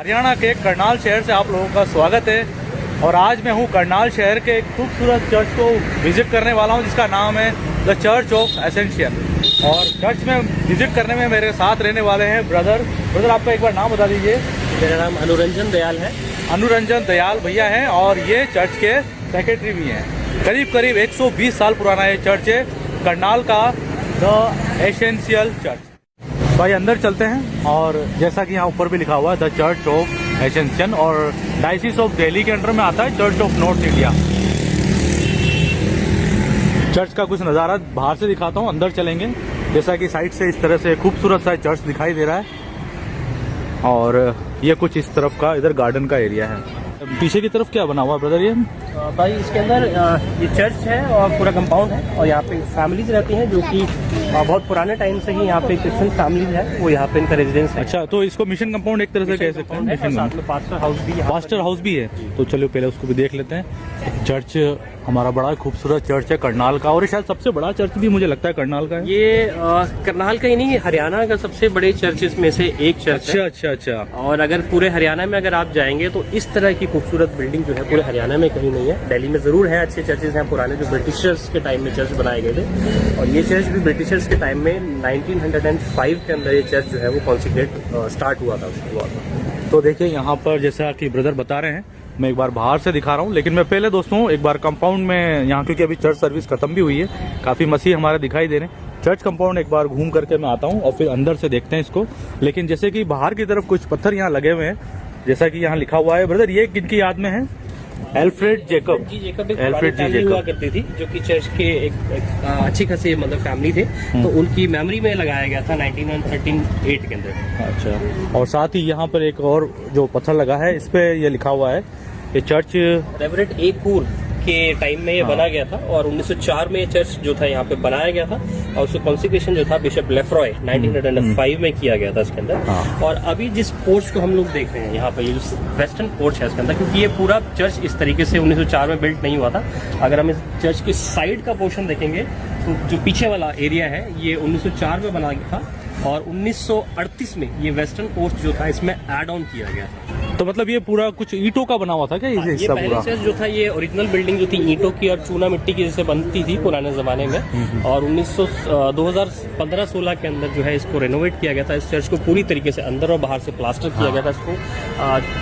हरियाणा के करनाल शहर से आप लोगों का स्वागत है। और आज मैं हूं करनाल शहर के एक खूबसूरत चर्च को विजिट करने वाला हूं, जिसका नाम है द चर्च ऑफ एसेंशियल। और चर्च में विजिट करने में मेरे साथ रहने वाले हैं ब्रदर आपका एक बार नाम बता दीजिए। मेरा नाम अनुरंजन दयाल है। अनुरंजन दयाल भैया हैं और ये चर्च के सेक्रेटरी भी हैं। करीब 120 साल पुराना ये चर्च है, करनाल का द एसेंशियल चर्च। भाई अंदर चलते हैं। और जैसा कि यहाँ ऊपर भी लिखा हुआ है द चर्च ऑफ एसेंशियल, और डायसिस ऑफ दिल्ली के अंडर में आता है church of north India. Church का कुछ नज़ारा बाहर से दिखाता हूँ, अंदर चलेंगे। जैसा कि साइड से इस तरह से खूबसूरत सा चर्च दिखाई दे रहा है। और ये कुछ इस तरफ का इधर गार्डन का एरिया है। पीछे की तरफ क्या बना हुआ है ब्रदर ये? भाई इसके अंदर ये चर्च है और पूरा कंपाउंड है, और यहाँ पे फैमिलीज रहती हैं जो कि बहुत पुराने टाइम से ही यहाँ पे क्रिश्चियन फैमिलीज है, वो यहाँ पे इनका रेजिडेंस है। अच्छा, तो इसको मिशन कंपाउंड एक तरह से कह सकते हैं। साथ में पास्टर हाउस भी है। तो चलो पहले उसको भी देख लेते हैं। चर्च हमारा बड़ा खूबसूरत चर्च है करनाल का, और शायद सबसे बड़ा चर्च भी मुझे लगता है करनाल का है। ये करनाल का ही नहीं, हरियाणा का सबसे बड़े चर्चेस में से एक चर्च है। अच्छा। और अगर पूरे हरियाणा में अगर आप जाएंगे तो इस तरह की खूबसूरत बिल्डिंग जो है पूरे हरियाणा में कहीं नहीं है। दिल्ली में जरूर है, अच्छे चर्चेज हैं पुराने जो ब्रिटिशर्स के टाइम में चर्च बनाए गए थे, और ये चर्च भी ब्रिटिशर्स के टाइम में 1905 के अंदर ये चर्च जो है वो कॉन्सिक्रेट स्टार्ट हुआ था। तो देखिए यहाँ पर जैसा कि ब्रदर बता रहे हैं, मैं एक बार बाहर से दिखा रहा हूँ, लेकिन मैं पहले दोस्तों एक बार कंपाउंड में यहाँ, क्योंकि अभी चर्च सर्विस खत्म भी हुई है, काफी मसीह हमारे दिखाई दे रहे हैं। चर्च कंपाउंड एक बार घूम करके मैं आता हूँ और फिर अंदर से देखते हैं इसको। लेकिन जैसे कि बाहर की तरफ कुछ पत्थर यहाँ लगे हुए हैं, जैसा कि यहाँ लिखा हुआ है। ब्रदर ये किनकी याद में है? एल्फ्रेड जेकब हुआ करती थी, जो कि चर्च के एक अच्छी खासी मतलब फैमिली थे, तो उनकी मेमोरी में लगाया गया था 1913 के अंदर। अच्छा, और साथ ही यहाँ पर एक और जो पत्थर लगा है, इस पे ये लिखा हुआ है ये चर्च रेवरेंड ए कूर के टाइम में ये बना गया था, और 1904 में ये चर्च जो था यहाँ पे बनाया गया था, और उसका कॉन्सिक्रेशन जो था बिशप लेफ्रॉय 1905 में किया गया था इसके अंदर। और अभी जिस पोर्च को हम लोग देख रहे हैं यहाँ पे, ये जो वेस्टर्न पोर्च है इसके अंदर, क्योंकि ये पूरा चर्च इस तरीके से 1904 में बिल्ट नहीं हुआ था। अगर हम इस चर्च के साइड का पोर्शन देखेंगे तो जो पीछे वाला एरिया है ये 1904 में बना गया था, और 1938 में ये वेस्टर्न पोर्च जो था इसमें एड ऑन किया गया था। तो मतलब ये पूरा कुछ ईंटों का बना हुआ था क्या? ये पहले चर्च जो था ये ओरिजिनल बिल्डिंग जो थी ईंटों की और चूना मिट्टी की जैसे बनती थी पुराने जमाने में, और 2015-16 के अंदर जो है इसको रेनोवेट किया गया था। इस चर्च को पूरी तरीके से अंदर और बाहर से प्लास्टर किया गया था इसको।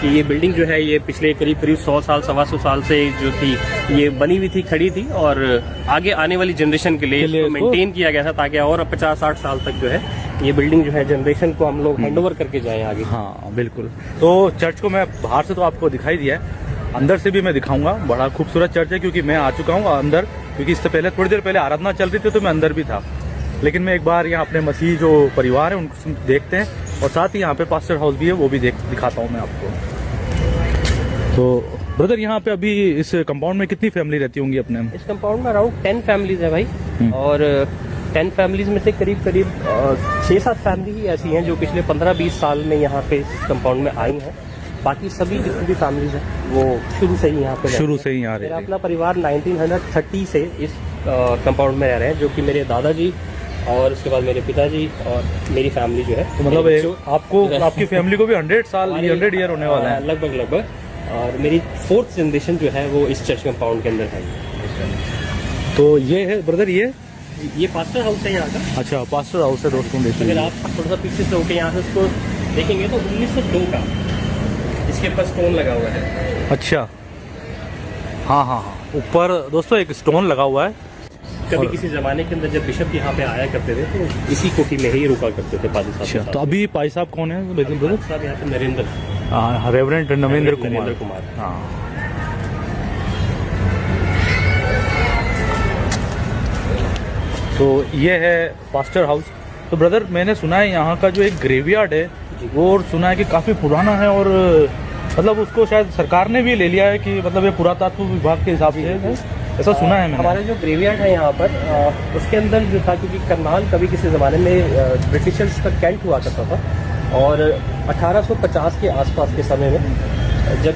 कि ये बिल्डिंग जो है ये पिछले करीब 100 साल 125 साल से जो थी ये बनी हुई थी, खड़ी थी, और आगे आने वाली जनरेशन के लिए इसको मेंटेन किया गया था, ताकि और 50-60 साल तक जो है ये बिल्डिंग जो है जनरेशन को हम लोग हैंड ओवर करके जाएं आगे। हाँ बिल्कुल। तो चर्च को मैं बाहर से तो आपको दिखाई दिया है, अंदर से भी मैं दिखाऊंगा। बड़ा खूबसूरत चर्च है, क्योंकि मैं आ चुका हूँ अंदर, क्योंकि इससे पहले थोड़ी देर पहले आराधना चल रही थी तो मैं अंदर भी था। लेकिन मैं एक बार यहाँ अपने मसीह जो परिवार है उनको देखते हैं, और साथ ही यहाँ पे पास्टर हाउस भी है, वो भी दिखाता हूँ मैं आपको। तो ब्रदर यहाँ पे अभी इस कंपाउंड में कितनी फैमिली रहती होंगी अपने? इस कंपाउंड में अराउंड 10 फैमिलीज है भाई, और 10 फैमिलीज में से करीब 6-7 फैमिली ही ऐसी हैं जो पिछले 15-20 साल में यहाँ पे इस कंपाउंड में आई हैं। बाकी सभी जितनी भी फैमिलीज हैं वो शुरू से ही यहाँ पे यहाँ रहे। मेरा अपना परिवार 1930 से इस कंपाउंड में रह रहे हैं, जो कि मेरे दादाजी और उसके बाद मेरे पिताजी और मेरी फैमिली जो है। तो मतलब आपको आपकी फैमिली को भी 100 ईयर होने वाला है लगभग। और मेरी 4th जनरेशन जो है वो इस चर्च कंपाउंड के अंदर है। तो ये है ब्रदर, ये पास्टर हाउस है यहाँ का। अच्छा, पास्टर हाउस है दोस्तों। देखिए अगर आप थोड़ा सा पीछे से होकर यहाँ से इसको देखेंगे तो 1902 का इसके ऊपर स्टोन लगा हुआ है। अच्छा, हाँ, ऊपर दोस्तों एक स्टोन लगा हुआ है। कभी किसी जमाने के अंदर जब बिशप यहाँ पे आया करते थे तो इसी कोठी में ही रुका करते थे पादी साहब। अच्छा, तो अभी पाई साहब कौन है ब्रदर? साहब यहाँ पे नरेंद्र, रेवरेंड नरेंद्र कुमार। हाँ, तो ये है पास्टर हाउस। तो ब्रदर मैंने सुना है यहाँ का जो एक ग्रेवयार्ड है वो सुना है कि काफ़ी पुराना है, और मतलब उसको शायद सरकार ने भी ले लिया है, कि मतलब ये पुरातत्व विभाग के हिसाब से ऐसा सुना है मैंने। हमारा जो ग्रेवयार्ड है यहाँ पर उसके अंदर जो था, क्योंकि करनाल कभी किसी ज़माने में ब्रिटिशर्स का कैंट हुआ करता था, और 1850 के आसपास के समय में जब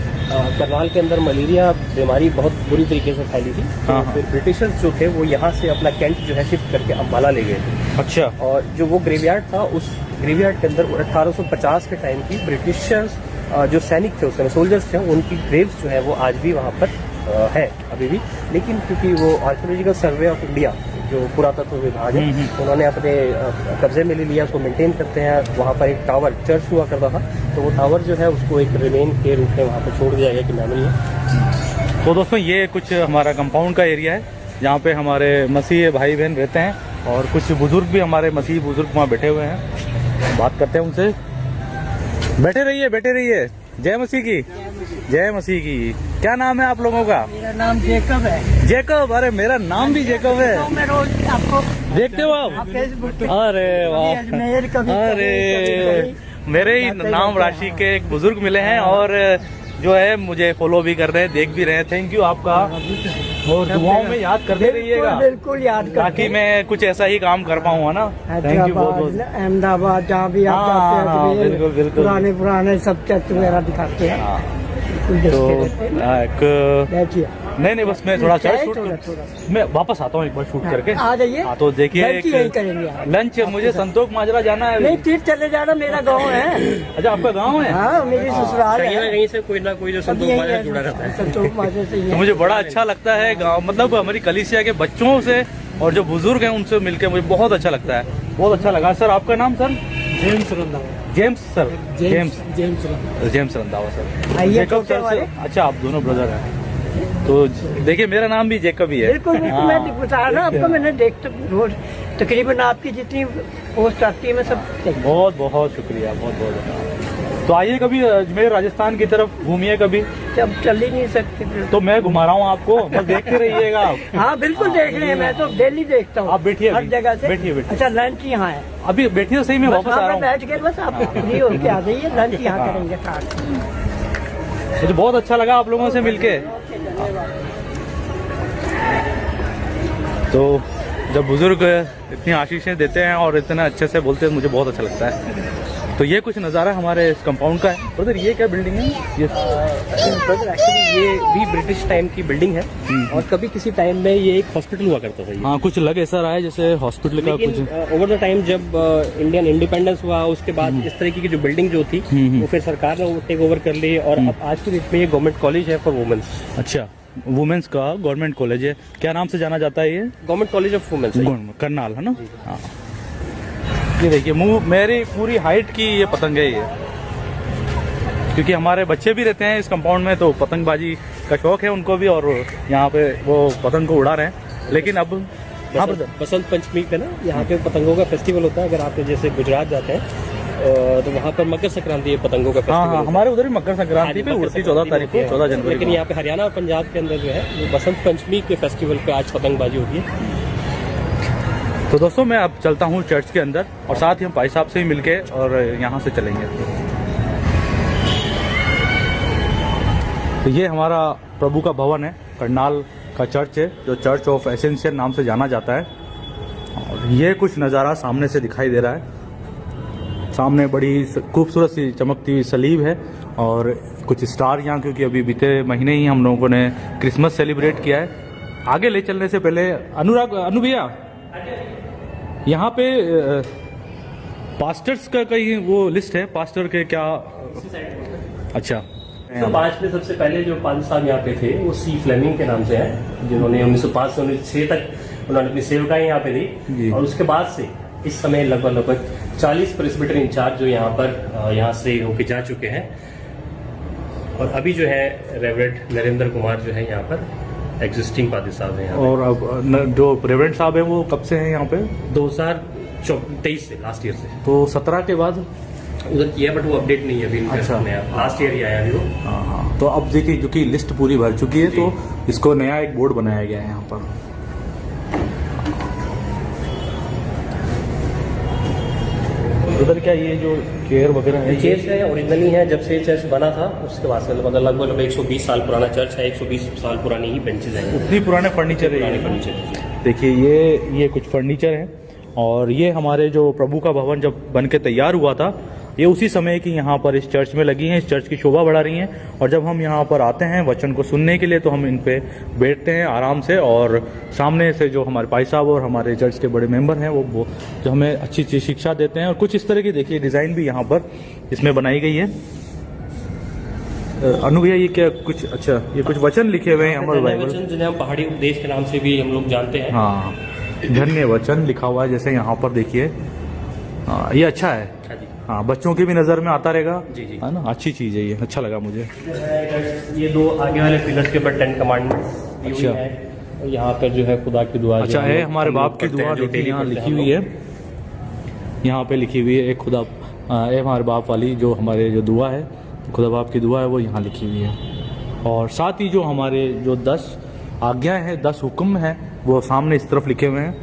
करनाल के अंदर मलेरिया बीमारी बहुत बुरी तरीके से फैली थी, तो फिर ब्रिटिशर्स जो थे वो यहाँ से अपना कैंट जो है शिफ्ट करके अम्बाला ले गए थे। अच्छा। और जो वो ग्रेवयार्ड था, उस ग्रेवयार्ड के अंदर 1850 के टाइम की ब्रिटिशर्स जो सैनिक थे उस समय सोल्जर्स थे उनकी ग्रेव्स जो है वो आज भी वहाँ पर है अभी भी, लेकिन क्योंकि वो आर्कियोलॉजिकल सर्वे ऑफ इंडिया जो पुरातत्व विभाग है उन्होंने अपने कब्जे में ले लिया, उसको मेंटेन करते हैं। वहाँ पर एक टावर चर्च हुआ करता था, तो वो टावर जो है उसको एक रिमेन के रूप में वहाँ पर छोड़ दिया गया कि मेमोरी है। तो दोस्तों ये कुछ हमारा कंपाउंड का एरिया है जहाँ पे हमारे मसीह भाई बहन रहते हैं और कुछ बुजुर्ग भी हमारे मसीह बुजुर्ग वहाँ बैठे हुए हैं। बात करते हैं उनसे। बैठे रहिए। जय मसीह की। जय मसीह की। क्या नाम है आप लोगों का? मेरा नाम जेकब है। जेकब? अरे मेरा नाम भी जेकब है। तो मैं रोज आपको देखते हो आप? फेसबुक पे अरे वाह। अजमेर कभी अरे मेरे ही नाम राशि के एक बुजुर्ग मिले हैं और जो है मुझे फॉलो भी कर रहे हैं, देख भी रहे हैं। थैंक यू आपका, और दुआओं में याद करते रहिएगा बिल्कुल याद कर, ताकि मैं कुछ ऐसा ही काम कर पाऊँ, है ना। थैंक यू बहुत बहुत। अहमदाबाद जहाँ भी आप हाँ, जाते हैं बिल्कुल बिल्कुल। पुराने सब चर्च वगैरह दिखाते हैं। हाँ, बिल्कुल तो देखते रहते हैं। एक देखिए नहीं बस मैं थोड़ा चर्च शूट थोड़ा मैं वापस आता हूँ एक बार शूट करके। आ जाइए। हाँ, तो देखिए लंच यहीं करेंगे आप। लंच मुझे संतोष माजरा जाना है। नहीं फिर चले जाना, मेरा गाँव है। अच्छा आपका गाँव है? हाँ मेरी ससुराल कहीं ना है। कहीं से कोई ना कोई जो संतोष माजरा जुड़ा रहता है। संतोष माजरा से ही तो है। मुझे बड़ा अच्छा लगता है गाँव, मतलब हमारी कलीसिया के बच्चों से और जो बुजुर्ग हैं उनसे मिलकर मुझे बहुत अच्छा लगता है। बहुत अच्छा लगा। सर आपका नाम? Sir James Randhawa. James sir. James James Randhawa sir. आइए जेकब छोटे सर वाले। से। अच्छा आप दोनों ब्रदर हैं। तो देखिए मेरा नाम भी जेकब ही है। बिल्कुल बिल्कुल। हाँ। मैं बता रहा आपको, मैंने रोज तकरीबन आपकी जितनी पोस्ट आती है मैं सब देखता हूँ। बहुत बहुत शुक्रिया, बहुत बहुत धन्यवाद। तो आइए कभी अजमेर राजस्थान की तरफ घूमिए कभी। जब चल ही नहीं सकते फिर। तो मैं घुमा रहा हूँ आपको, बस देखते रहिएगा आप। हाँ बिल्कुल देख रहे हैं, मैं तो डेली देखता हूँ। आप बैठिए हर अभी। जगह से। बैठिए। अच्छा लंच यहाँ है? अभी बैठिए तो सही, मैं बस वापस आ वहाँ रहा पे हूँ। बैठ के बस आप फ्री होके आ जाइए, लंच यहाँ हाँ। करेंगे साथ। मुझे बहुत अच्छा लगा आप लोगों से मिलके। तो जब बुजुर्ग इतनी आशीषें देते हैं और इतना अच्छे से बोलते हैं मुझे बहुत अच्छा लगता है। तो ये कुछ नज़ारा हमारे इस कंपाउंड का है। ब्रदर ये क्या बिल्डिंग है? ये ब्रदर एक्चुअली ये भी ब्रिटिश टाइम की बिल्डिंग है और कभी किसी टाइम में ये एक हॉस्पिटल हुआ करता था। हाँ कुछ लग ऐसा रहा है जैसे हॉस्पिटल का कुछ। लेकिन ओवर द टाइम जब इंडियन इंडिपेंडेंस हुआ उसके बाद इस तरीके की जो बिल्डिंग जो थी वो फिर सरकार ने टेक ओवर कर ली और अब आज की डेट में ये गवर्नमेंट कॉलेज है फॉर वुमेन्स। अच्छा वुमेन्स का गवर्नमेंट कॉलेज है। क्या नाम से जाना जाता है ये? Government college of womens Karnal, है ना। हाँ ये देखिए मेरी पूरी हाइट की ये पतंग है ये, क्योंकि हमारे बच्चे भी रहते हैं इस कंपाउंड में, तो पतंगबाजी का शौक है उनको भी और यहाँ पे वो पतंग को उड़ा रहे हैं। लेकिन अब हाँ बसंत पंचमी पे ना यहाँ पे पतंगों का फेस्टिवल होता है। अगर आप जैसे गुजरात जाते हैं तो वहाँ पर मकर संक्रांति पतंगों का फेस्टिवल। हाँ हमारे उधर भी मकर संक्रांति पे उड़ती 14 तारीख को, 14 जनवरी। लेकिन यहाँ पे हरियाणा और पंजाब के अंदर जो है वो बसंत पंचमी के फेस्टिवल पे आज पतंगबाजी होती है। तो दोस्तों मैं अब चलता हूँ चर्च के अंदर और साथ ही हम भाई साहब से ही मिलके और यहाँ से चलेंगे। तो ये हमारा प्रभु का भवन है, करनाल का चर्च है जो चर्च ऑफ एसेंशियल नाम से जाना जाता है। और ये कुछ नज़ारा सामने से दिखाई दे रहा है। सामने बड़ी खूबसूरत सी चमकती हुई सलीब है और कुछ स्टार यहाँ, क्योंकि अभी बीते महीने ही हम लोगों ने क्रिसमस सेलिब्रेट किया है। आगे ले चलने से पहले अनु भैया यहाँ पे पास्टर्स का कहीं वो लिस्ट है, पास्टर के क्या? अच्छा तो आज में सबसे पहले जो 5 साल यहाँ पे थे वो सी फ्लेमिंग के नाम से हैं, जिन्होंने 1905 से 1906 तक उन्होंने अपनी सेवकाएं यहाँ पे दी। और उसके बाद से इस समय लगभग 40 प्रेस्बिटर इंचार्ज जो यहाँ पर यहाँ से होके जा चुके हैं। और अभी जो है रेवरेंड नरेंद्र कुमार जो है यहाँ पर एग्जिस्टिंग पादी साहब हैं। और अब जो रेवरेंड साहब हैं वो कब से हैं यहाँ पे? 2023 से, लास्ट ईयर से। तो 17 के बाद उधर किया बट वो अपडेट नहीं है अभी। अच्छा। लास्ट ईयर ही आया अभी वो। हाँ तो अब देखिए क्योंकि लिस्ट पूरी भर चुकी है तो इसको नया एक बोर्ड बनाया गया है यहाँ पर। उधर क्या ये जो चेयर वगैरह है? चेयर्स है ओरिजिनली है, जब से चर्च बना था उसके बाद से मतलब लगभग 120 साल पुराना चर्च है। 120 साल पुरानी ही बेंचेज हैं, उतनी पुराने फर्नीचर है। पुराने फर्नीचर। देखिए ये कुछ फर्नीचर है और ये हमारे जो प्रभु का भवन जब बन के तैयार हुआ था ये उसी समय की यहाँ पर इस चर्च में लगी हैं, इस चर्च की शोभा बढ़ा रही हैं। और जब हम यहाँ पर आते हैं वचन को सुनने के लिए तो हम इन पे बैठते हैं आराम से, और सामने से जो हमारे भाई साहब और हमारे चर्च के बड़े मेंबर हैं वो जो हमें अच्छी अच्छी शिक्षा देते हैं। और कुछ इस तरह की देखिए डिज़ाइन भी यहाँ पर इसमें बनाई गई है। अनु भैया ये क्या कुछ, अच्छा ये कुछ वचन लिखे हुए हैं अमर धन्य बाइबल। वचन जिन्हें हम पहाड़ी उपदेश के नाम से भी हम लोग जानते हैं। हाँ, धन्य वचन लिखा हुआ है, जैसे यहाँ पर देखिए। ये अच्छा है। हाँ जी। हाँ, बच्चों की भी नज़र में आता रहेगा। जी जी। है ना, अच्छी चीज़ है ये, अच्छा लगा मुझे। ये दो आगे वाले पिलर्स के ऊपर 10 कमांडमेंट्स दी हुई अच्छा। है। और यहाँ पर जो है खुदा की दुआ जो अच्छा हम है, लोग- हमारे हम लोग बाप की पढ़ते हैं, दुआ जो देखिए डेली यहाँ पढ़ते हैं लिखी हम हुई लोग। है। यहाँ पे लिखी हुई है एक खुदा, ये हमारे बाप वाली जो हमारे जो दुआ है, खुदा बाप की दुआ है, वो यहाँ लिखी हुई है। और साथ ही जो हमारे जो 10 आज्ञाएं हैं, 10 हुक्म हैं, वो सामने इस तरफ लिखे हुए हैं।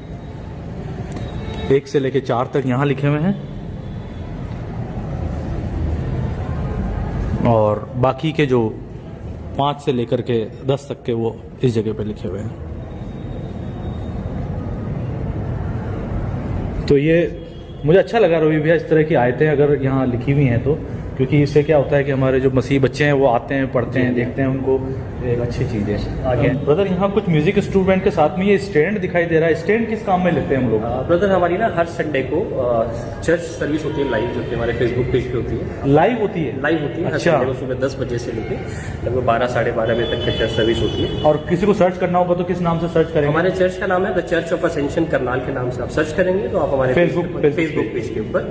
1 से लेके 4 तक यहाँ लिखे हुए हैं, और बाकी के जो 5 से लेकर के 10 तक के वो इस जगह पे लिखे हुए हैं। तो ये मुझे अच्छा लगा रवि भैया, इस तरह की आयतें अगर यहाँ लिखी हुई हैं तो, क्योंकि इससे क्या होता है कि हमारे जो मसीह बच्चे हैं वो आते हैं, पढ़ते हैं, देखते हैं, उनको एक अच्छी चीज़ है। आगे। ब्रदर यहाँ कुछ म्यूजिक इंस्ट्रूमेंट के साथ में ये स्टैंड दिखाई दे रहा है, स्टैंड किस काम में लेते हैं हम लोग? ब्रदर हमारी ना हर संडे को चर्च सर्विस होती है लाइव, जो कि हमारे फेसबुक पेज पे होती है। लाइव होती है? लाइव होती है हर अच्छा। संडे को सुबह 10 बजे से लेके लगभग 12 साढ़े 12 बजे तक की चर्च सर्विस होती है। और किसी को सर्च करना होगा तो किस नाम से सर्च करेंगे? हमारे चर्च का नाम है the church of Ascension Karnal के नाम से आप सर्च करेंगे तो आप हमारे Facebook पेज के ऊपर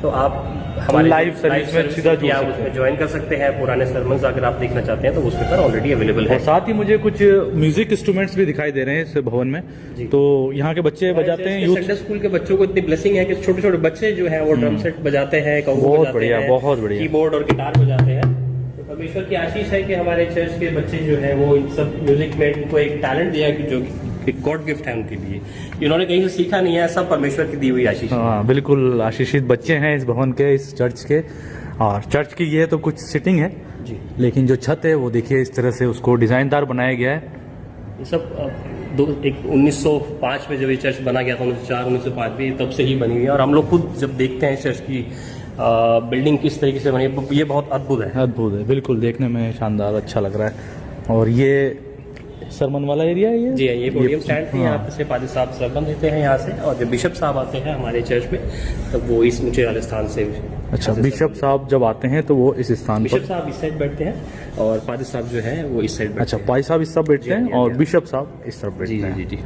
तो आप हमारे लाइव सर्विस में सीधा जुड़ आप सकते उसमें हैं। ज्वाइन कर सकते हैं। पुराने सरमन्स अगर आप देखना चाहते हैं तो उसके ऊपर ऑलरेडी अवेलेबल है। और साथ ही मुझे कुछ म्यूजिक इंस्ट्रूमेंट्स भी दिखाई दे रहे हैं इस भवन में, तो यहाँ के बच्चे बजाते हैं। यूथ संडे स्कूल के बच्चों को इतनी ब्लेसिंग है कि छोटे छोटे बच्चे जो हैं वो ड्रम सेट बजाते हैं, कंगू बहुत बजाते बढ़िया, हैं, बहुत बढ़िया। कीबोर्ड और गिटार बजाते हैं। तो परमेश्वर की आशीष है कि हमारे चर्च के बच्चे जो हैं वो इन सब म्यूजिक में इनको एक टैलेंट दिया कि जो एक गॉड गिफ्ट है उनके लिए, इन्होंने कहीं से सीखा नहीं है, सब परमेश्वर की दी हुई आशीष है। हाँ, बिल्कुल आशीषित बच्चे हैं इस भवन के, इस चर्च के। और चर्च की ये तो कुछ सिटिंग है जी। लेकिन जो छत है वो देखिए इस तरह से उसको डिजाइनदार बनाया गया है। ये सब 1905 में जब ये चर्च बना गया था, 1904 1905 में, तब से ही बनी हुई है। और हम लोग खुद जब देखते हैं चर्च की बिल्डिंग किस तरीके से बनी है, ये बहुत अद्भुत है। अद्भुत है, बिल्कुल देखने में शानदार, अच्छा लग रहा है। और ये सरमन वाला एरिया है ये? जी ये पोडियम स्टैंड थे, हाँ। यहाँ से पादी साहब सरबन देते हैं यहाँ से, और जब बिशप साहब आते हैं हमारे चर्च में तब वो इस ऊंचे वाले स्थान से। अच्छा, बिशप साहब जब आते हैं तो वो इस स्थान बिशप पर, साहब इस साइड बैठते हैं और पादी साहब जो है वो इस साइड बैठते अच्छा हैं। पाई साहब इस तरफ बैठते जी, हैं जी, और जी। बिशप साहब इस तरफ बैठते जी हैं। जी जी।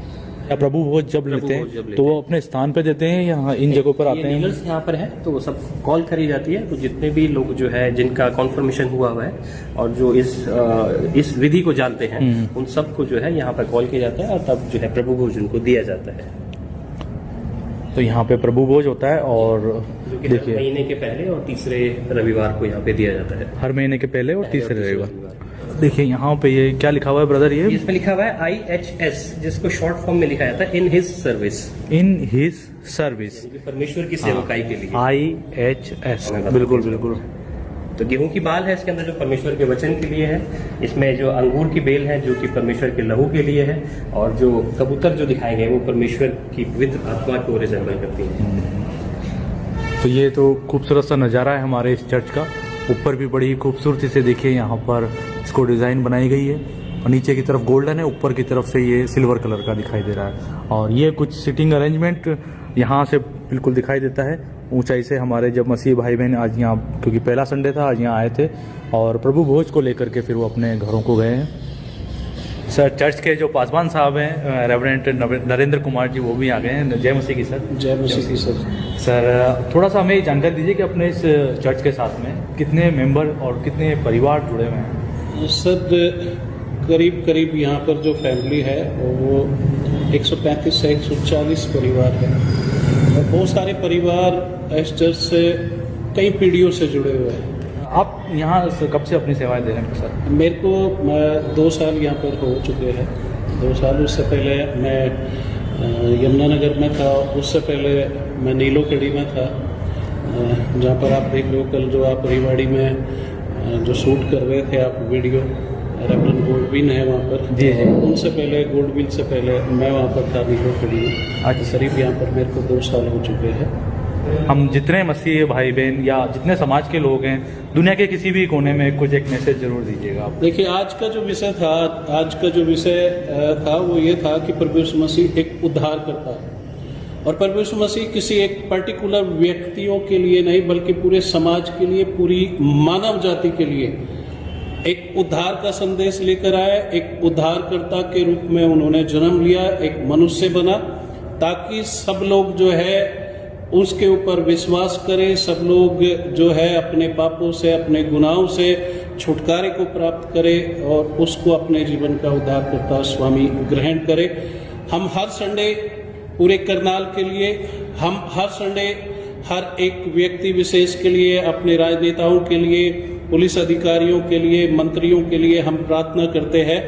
या प्रभु भोज जब लेते भोज जब हैं लेते तो वो अपने स्थान पे देते हैं, यहाँ इन जगहों पर आते ये हैं? डीलर्स यहाँ पर है तो वो सब कॉल करी जाती है, तो जितने भी लोग जो है जिनका कॉन्फर्मेशन हुआ है और जो इस विधि को जानते हैं उन सबको जो है यहाँ पर कॉल किया जाता है और तब जो है प्रभु भोज उनको दिया जाता है, तो यहाँ पे प्रभु भोज होता है। और जो कि हर देखिए महीने के पहले और तीसरे रविवार को यहाँ पे दिया जाता है। हर महीने के पहले और तीसरे और रविवार। देखिए यहाँ पे ये क्या लिखा हुआ है ब्रदर? ये इसमें लिखा हुआ है IHS, जिसको शॉर्ट फॉर्म में लिखा जाता है in his service, in his service, परमेश्वर की सेवकाई के लिए। IHS, बिल्कुल बिल्कुल। तो गेहूं की बाल है इसके अंदर जो परमेश्वर के वचन के लिए है, इसमें जो अंगूर की बेल है जो कि परमेश्वर के लहू के लिए है, और जो कबूतर जो दिखाए गए वो परमेश्वर की पवित्र आत्मा को रिजेंबल करती है। तो ये तो खूबसूरत सा नज़ारा है हमारे इस चर्च का। ऊपर भी बड़ी खूबसूरती से देखिए यहाँ पर इसको डिज़ाइन बनाई गई है, और नीचे की तरफ गोल्डन है, ऊपर की तरफ से ये सिल्वर कलर का दिखाई दे रहा है। और ये कुछ सिटिंग अरेंजमेंट यहाँ से बिल्कुल दिखाई देता है ऊंचाई से। हमारे जब मसीह भाई बहन आज यहाँ, क्योंकि पहला संडे था, आज यहाँ आए थे और प्रभु भोज को लेकर के फिर वो अपने घरों को गए हैं। सर चर्च के जो पासवान साहब हैं रेवरेंट नरेंद्र कुमार जी, वो भी आ गए हैं। जय मसीह की सर। जय मसीह की सर। सर थोड़ा सा हमें जानकारी दीजिए कि अपने इस चर्च के साथ में कितने मेंबर और कितने परिवार जुड़े हुए हैं? सर करीब करीब यहाँ पर जो फैमिली है वो 135 से 140 परिवार है, और बहुत सारे परिवार इस चर्च से कई पीढ़ियों से जुड़े हुए हैं। आप यहाँ कब से अपनी सेवाएं दे रहे हैं सर? मेरे को 2 साल यहाँ पर हो चुके हैं। 2 साल, उससे पहले मैं यमुनानगर में था, उससे पहले मैं नीलोखेड़ी में था, जहाँ पर आप देख लो कल जो आप रेवाड़ी में जो शूट कर रहे थे आप वीडियो, रेवरेंड गोल्डविन है वहाँ पर। जी जी। उनसे पहले, गोल्डविन से पहले मैं वहाँ पर था नीलोखेड़ी में। अच्छा। करीब यहाँ पर मेरे को 2 साल हो चुके हैं। हम जितने मसीह भाई बहन या जितने समाज के लोग हैं, दुनिया के किसी भी कोने में कुछ एक मैसेज जरूर दीजिएगा आप। देखिए आज का जो विषय था वो ये था कि प्रभु यीशु मसीह एक उद्धार करता है, और प्रभु यीशु मसीह किसी एक पर्टिकुलर व्यक्तियों के लिए नहीं बल्कि पूरे समाज के लिए, पूरी मानव जाति के लिए एक उद्धार का संदेश लेकर आए। एक उद्धारकर्ता के रूप में उन्होंने जन्म लिया, एक मनुष्य बना, ताकि सब लोग जो है उसके ऊपर विश्वास करें, सब लोग जो है अपने पापों से, अपने गुनाहों से छुटकारे को प्राप्त करें और उसको अपने जीवन का उद्धारकर्ता स्वामी ग्रहण करें। हम हर संडे पूरे करनाल के लिए, हम हर संडे हर एक व्यक्ति विशेष के लिए, अपने राजनेताओं के लिए, पुलिस अधिकारियों के लिए, मंत्रियों के लिए हम प्रार्थना करते हैं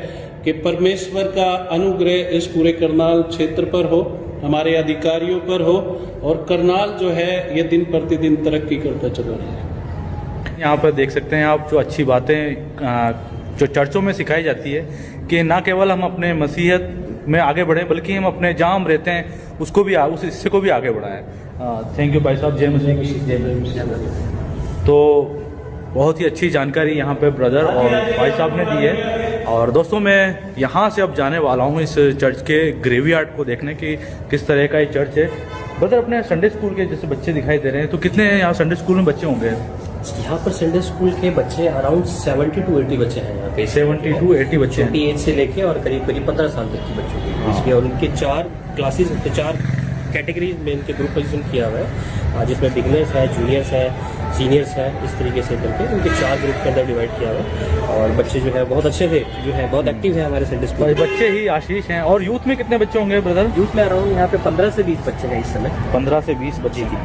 कि परमेश्वर का अनुग्रह इस पूरे करनाल क्षेत्र पर हो, हमारे अधिकारियों पर हो और करनाल जो है ये दिन प्रतिदिन तरक्की करता चला रहा है। यहाँ पर देख सकते हैं आप जो अच्छी बातें जो चर्चों में सिखाई जाती है कि ना केवल हम अपने मसीहत में आगे बढ़ें बल्कि हम अपने जहाँ हम रहते हैं उसको भी उस हिस्से को भी आगे बढ़ाएं। थैंक यू भाई साहब, जय मसीह की जय। तो बहुत ही अच्छी जानकारी यहाँ पे ब्रदर और भाई साहब ने दी है। और दोस्तों मैं यहाँ से अब जाने वाला हूँ इस चर्च के ग्रेवयार्ड को देखने की किस तरह का ये चर्च है। ब्रदर अपने संडे स्कूल के जैसे बच्चे दिखाई दे रहे हैं, तो कितने यहाँ संडे स्कूल में बच्चे होंगे? यहाँ पर संडे स्कूल के बच्चे अराउंड 70 to 80 बच्चे हैं यहाँ पे। 70 to 80 बच्चे हैं। छोटी एज से लेके और करीब करीब 15 साल तक के बच्चों के बीच के, और उनके 4 क्लासेस, 4 कैटेगरीज में इनके ग्रुप पोजीशन किया हुआ है, जिसमें बिगनर्स है, जूनियर्स है, सीनियर्स है, इस तरीके से करके उनके 4 ग्रुप के अंदर डिवाइड किया हुआ है। और बच्चे जो है बहुत अच्छे से जो है बहुत एक्टिव है हमारे संडे स्कूल। बच्चे ही आशीष हैं। और यूथ में कितने बच्चे होंगे ब्रदर? यूथ में अराउंड यहाँ पे 15 से 20 बच्चे हैं इस समय। 15 से 20 बच्चे की।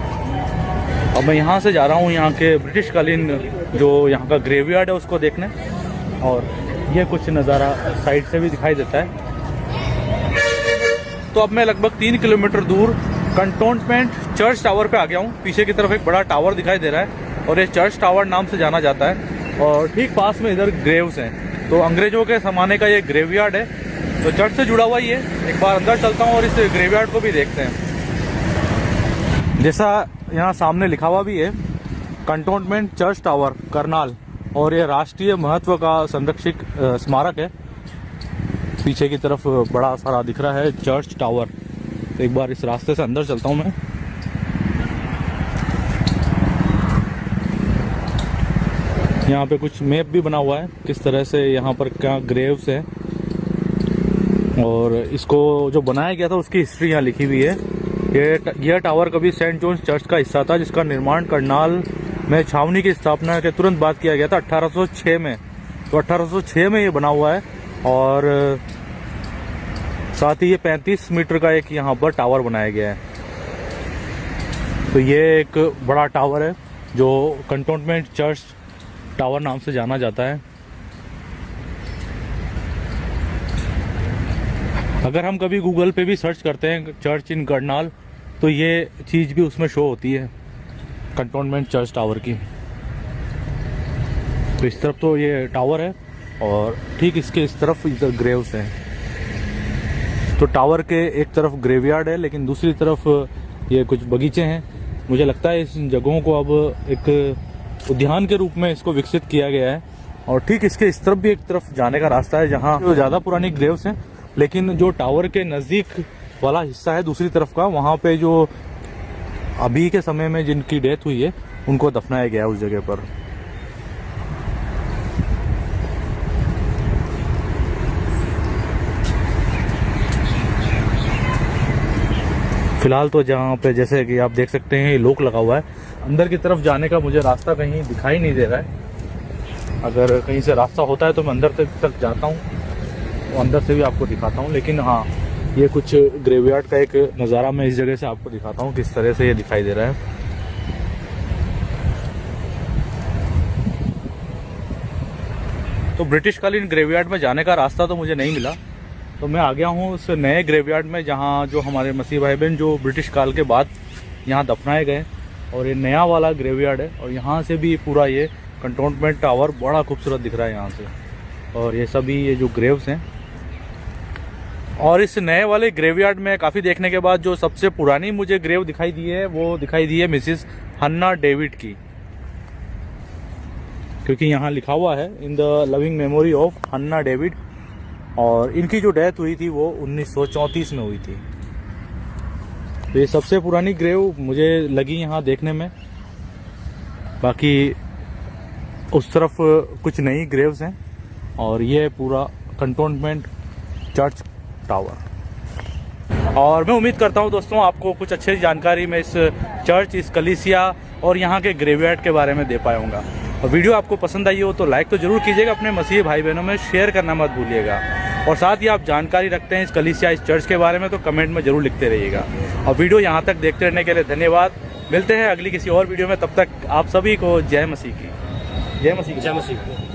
अब मैं यहाँ से जा रहा हूँ यहाँ के ब्रिटिश कालीन जो यहाँ का ग्रेवयार्ड है उसको देखने, और ये कुछ नज़ारा साइड से भी दिखाई देता है। तो अब मैं लगभग 3 किलोमीटर दूर कंटोनमेंट चर्च टावर पे आ गया हूँ। पीछे की तरफ एक बड़ा टावर दिखाई दे रहा है और ये चर्च टावर नाम से जाना जाता है, और ठीक पास में इधर ग्रेव्स हैं। तो अंग्रेजों के ज़माने का ये ग्रेवयार्ड है, तो चर्च से जुड़ा हुआ ही है। एक बार अंदर चलता हूँ और इस ग्रेवयार्ड को भी देखते हैं। जैसा यहाँ सामने लिखा हुआ भी है, कंटोनमेंट चर्च टावर करनाल, और ये राष्ट्रीय महत्व का संरक्षित स्मारक है। पीछे की तरफ बड़ा सारा दिख रहा है चर्च टावर। तो एक बार इस रास्ते से अंदर चलता हूँ मैं। यहाँ पे कुछ मैप भी बना हुआ है किस तरह से यहाँ पर क्या ग्रेव्स है, और इसको जो बनाया गया था उसकी हिस्ट्री यहाँ लिखी हुई है। यह टावर कभी सेंट जॉन्स चर्च का हिस्सा था, जिसका निर्माण करनाल में छावनी की स्थापना के तुरंत बाद किया गया था 1806 में। तो 1806 में ये बना हुआ है, और साथ ही ये 35 मीटर का एक यहाँ पर टावर बनाया गया है। तो ये एक बड़ा टावर है जो कंटोनमेंट चर्च टावर नाम से जाना जाता है। अगर हम कभी गूगल पे भी सर्च करते हैं चर्च इन करनाल, तो ये चीज़ भी उसमें शो होती है कंटोनमेंट चर्च टावर की। तो इस तरफ तो ये टावर है और ठीक इसके इस तरफ इधर ग्रेव्स हैं। तो टावर के एक तरफ ग्रेवयार्ड है, लेकिन दूसरी तरफ ये कुछ बगीचे हैं। मुझे लगता है इस जगहों को अब एक उद्यान के रूप में इसको विकसित किया गया है। और ठीक इसके इस तरफ भी एक तरफ जाने का रास्ता है जहाँ ज़्यादा पुरानी ग्रेव्स हैं, लेकिन जो टावर के नज़दीक वाला हिस्सा है दूसरी तरफ का, वहाँ पे जो अभी के समय में जिनकी डेथ हुई है उनको दफनाया गया है उस जगह पर। फिलहाल तो जहाँ पे जैसे कि आप देख सकते हैं लॉक लगा हुआ है। अंदर की तरफ जाने का मुझे रास्ता कहीं दिखाई नहीं दे रहा है। अगर कहीं से रास्ता होता है तो मैं अंदर तक जाता हूँ, तो अंदर से भी आपको दिखाता हूँ। लेकिन हाँ, ये कुछ ग्रेवयार्ड का एक नज़ारा मैं इस जगह से आपको दिखाता हूँ किस तरह से ये दिखाई दे रहा है। तो ब्रिटिश कालीन ग्रेवयार्ड में जाने का रास्ता तो मुझे नहीं मिला, तो मैं आ गया हूँ उस नए ग्रेवयार्ड में जहाँ जो हमारे मसीह भाई बहन जो ब्रिटिश काल के बाद यहाँ दफनाए गए। और ये नया वाला ग्रेवयार्ड है, और यहाँ से भी पूरा ये कंटोनमेंट टावर बड़ा खूबसूरत दिख रहा है यहाँ से। और ये सभी ये जो ग्रेव्स हैं, और इस नए वाले ग्रेवयार्ड में काफ़ी देखने के बाद जो सबसे पुरानी मुझे ग्रेव दिखाई दी है वो दिखाई दी है मिसिस हन्ना डेविड की, क्योंकि यहाँ लिखा हुआ है in the loving memory of Hannah David. और इनकी जो डेथ हुई थी वो 1934 में हुई थी। तो ये सबसे पुरानी ग्रेव मुझे लगी यहाँ देखने में। बाकी उस तरफ कुछ नई ग्रेव्स हैं और ये पूरा कंटोनमेंट चर्च टावर। और मैं उम्मीद करता हूँ दोस्तों आपको कुछ अच्छी जानकारी मैं इस चर्च, इस कलीसिया और यहाँ के ग्रेवयार्ड के बारे में दे पाया हूँगा। और वीडियो आपको पसंद आई हो तो लाइक तो जरूर कीजिएगा, अपने मसीही भाई बहनों में शेयर करना मत भूलिएगा। और साथ ही आप जानकारी रखते हैं इस कलीसिया, इस चर्च के बारे में तो कमेंट में जरूर लिखते रहिएगा। और वीडियो यहाँ तक देखते रहने के लिए धन्यवाद। मिलते हैं अगली किसी और वीडियो में, तब तक आप सभी को जय मसीह की। जय मसीह।